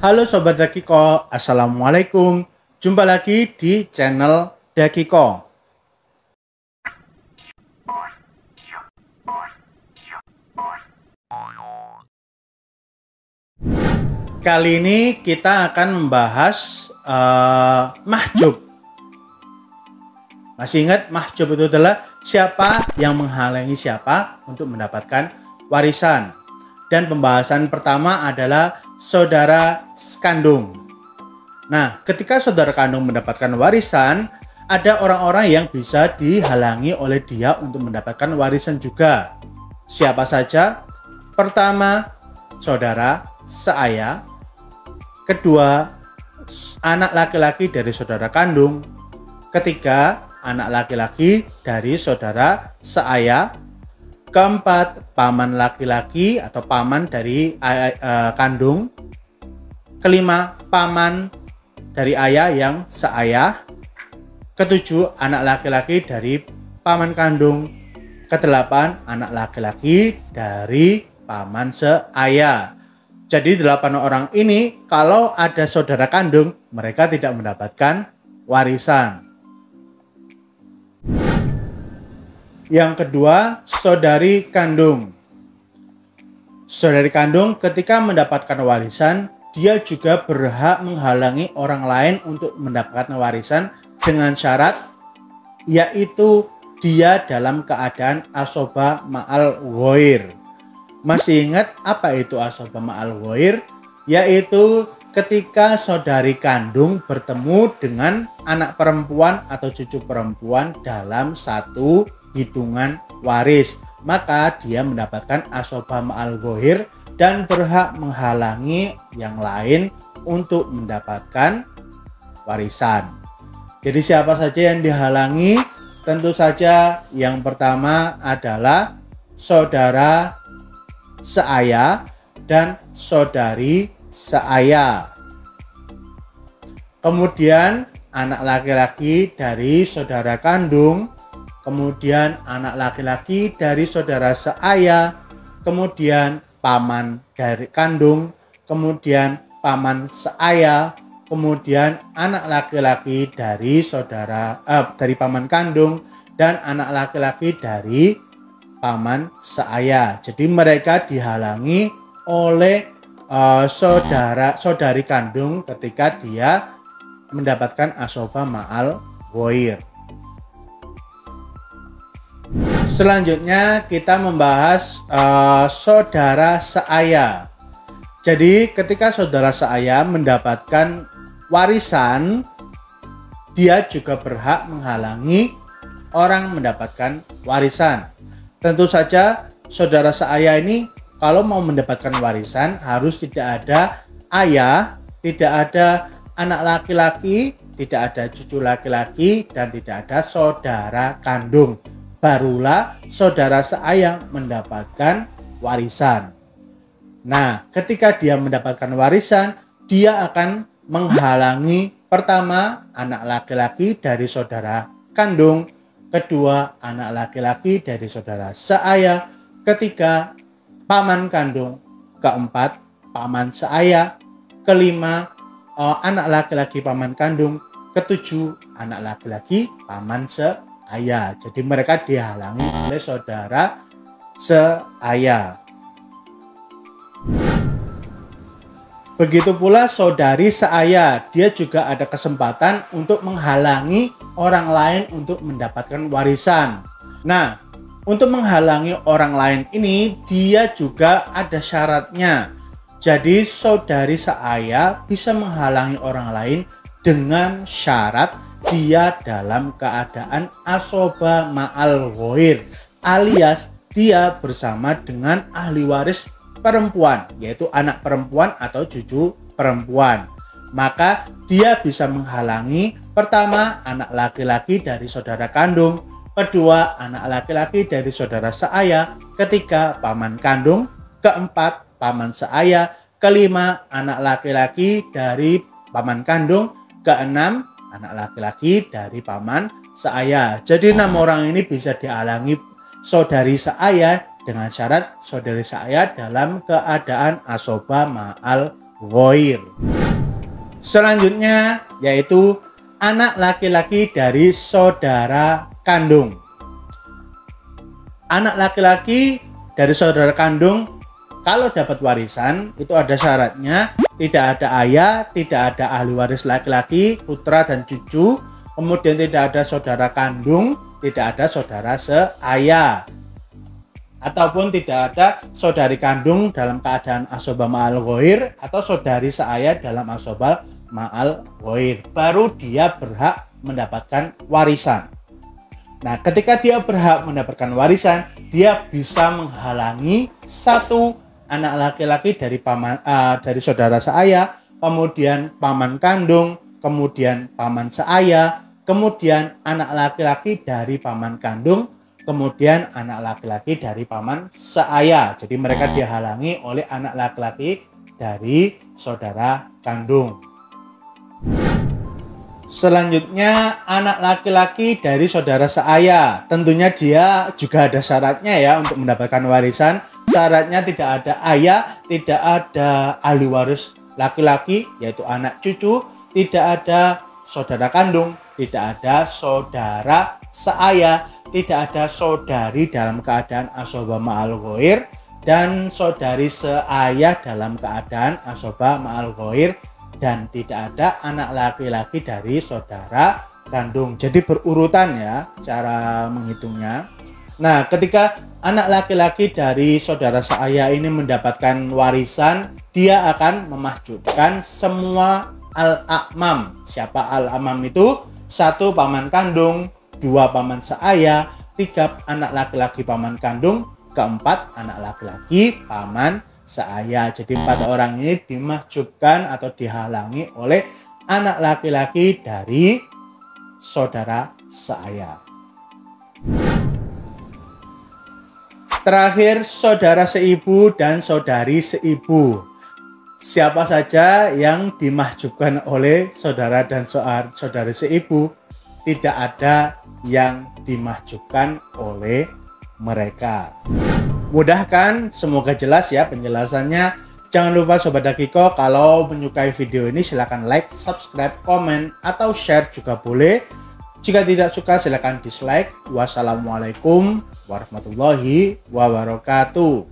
Halo Sobat Dakiko, Assalamualaikum. Jumpa lagi di channel Dakiko. Kali ini kita akan membahas mahjub. Masih ingat mahjub itu adalah siapa yang menghalangi siapa untuk mendapatkan warisan. Dan pembahasan pertama adalah saudara kandung. Nah, ketika saudara kandung mendapatkan warisan, ada orang-orang yang bisa dihalangi oleh dia untuk mendapatkan warisan juga. Siapa saja? Pertama, saudara seayah. Kedua, anak laki-laki dari saudara kandung. Ketiga, anak laki-laki dari saudara seayah. Keempat, paman laki-laki atau paman dari kandung. Kelima, paman dari ayah yang seayah. Ketujuh, anak laki-laki dari paman kandung. Kedelapan, anak laki-laki dari paman seayah. Jadi 8 orang ini kalau ada saudara kandung, mereka tidak mendapatkan warisan. Yang kedua, saudari kandung. Saudari kandung ketika mendapatkan warisan, dia juga berhak menghalangi orang lain untuk mendapatkan warisan dengan syarat, yaitu dia dalam keadaan asoba ma'al ghair. Masih ingat apa itu asoba ma'al ghair? Yaitu ketika saudari kandung bertemu dengan anak perempuan atau cucu perempuan dalam satu hitungan waris, maka dia mendapatkan asoba ma'al ghair dan berhak menghalangi yang lain untuk mendapatkan warisan. Jadi siapa saja yang dihalangi? Tentu saja yang pertama adalah saudara seayah dan saudari seayah. Kemudian anak laki-laki dari saudara kandung. Kemudian anak laki-laki dari saudara seayah, kemudian paman dari kandung, kemudian paman seayah, kemudian anak laki-laki dari dari paman kandung, dan anak laki-laki dari paman seayah. Jadi mereka dihalangi oleh saudari kandung ketika dia mendapatkan asoba ma'al ghair. Selanjutnya kita membahas saudara seayah. Jadi ketika saudara seayah mendapatkan warisan, dia juga berhak menghalangi orang mendapatkan warisan. Tentu saja saudara seayah ini kalau mau mendapatkan warisan harus tidak ada ayah, tidak ada anak laki-laki, tidak ada cucu laki-laki, dan tidak ada saudara kandung. Barulah saudara seayah mendapatkan warisan. Nah, ketika dia mendapatkan warisan, dia akan menghalangi pertama anak laki-laki dari saudara kandung, kedua anak laki-laki dari saudara seayah, ketiga paman kandung, keempat paman seayah, kelima anak laki-laki paman kandung, ketujuh anak laki-laki paman seayah. Jadi mereka dihalangi oleh saudara seayah. Begitu pula saudari seayah, dia juga ada kesempatan untuk menghalangi orang lain untuk mendapatkan warisan. Nah, untuk menghalangi orang lain ini dia juga ada syaratnya. Jadi saudari seayah bisa menghalangi orang lain dengan syarat dia dalam keadaan asoba ma'al ghair, alias dia bersama dengan ahli waris perempuan, yaitu anak perempuan atau cucu perempuan. Maka dia bisa menghalangi pertama anak laki-laki dari saudara kandung, kedua anak laki-laki dari saudara seayah, ketiga paman kandung, keempat paman seayah, kelima anak laki-laki dari paman kandung, keenam anak laki-laki dari paman seayah. Jadi 6 orang ini bisa dihalangi saudari seayah dengan syarat saudari seayah dalam keadaan asoba ma'al ghair. Selanjutnya yaitu anak laki-laki dari saudara kandung. Anak laki-laki dari saudara kandung kalau dapat warisan itu ada syaratnya, tidak ada ayah, tidak ada ahli waris laki-laki, putra dan cucu, kemudian tidak ada saudara kandung, tidak ada saudara seayah, ataupun tidak ada saudari kandung dalam keadaan asobah ma'al ghair atau saudari seayah dalam asobah ma'al ghair, baru dia berhak mendapatkan warisan. Nah, ketika dia berhak mendapatkan warisan, dia bisa menghalangi satu anak laki-laki dari dari saudara seayah, kemudian paman kandung, kemudian paman seayah, kemudian anak laki-laki dari paman kandung, kemudian anak laki-laki dari paman seayah. Jadi mereka dihalangi oleh anak laki-laki dari saudara kandung. Selanjutnya anak laki-laki dari saudara seayah. Tentunya dia juga ada syaratnya ya untuk mendapatkan warisan. Syaratnya tidak ada ayah, tidak ada ahli waris laki-laki yaitu anak cucu, tidak ada saudara kandung, tidak ada saudara seayah, tidak ada saudari dalam keadaan asobah ma'al ghair, dan saudari seayah dalam keadaan asobah ma'al ghair, dan tidak ada anak laki-laki dari saudara kandung. Jadi berurutan ya cara menghitungnya. Nah, ketika anak laki-laki dari saudara seayah ini mendapatkan warisan, dia akan memahjubkan semua al-a'mam. Siapa al-a'mam itu? 1 paman kandung, 2 paman seayah, 3 anak laki-laki paman kandung, 4 anak laki-laki paman seayah. Jadi 4 orang ini dimahjubkan atau dihalangi oleh anak laki-laki dari saudara seayah. Terakhir, saudara seibu dan saudari seibu. Siapa saja yang dimahjubkan oleh saudara dan saudari seibu, tidak ada yang dimahjubkan oleh mereka. Mudah kan? Semoga jelas ya penjelasannya. Jangan lupa Sobat Dakiko, kalau menyukai video ini silahkan like, subscribe, komen, atau share juga boleh. Jika tidak suka silahkan dislike. Wassalamualaikum warahmatullahi wabarakatuh.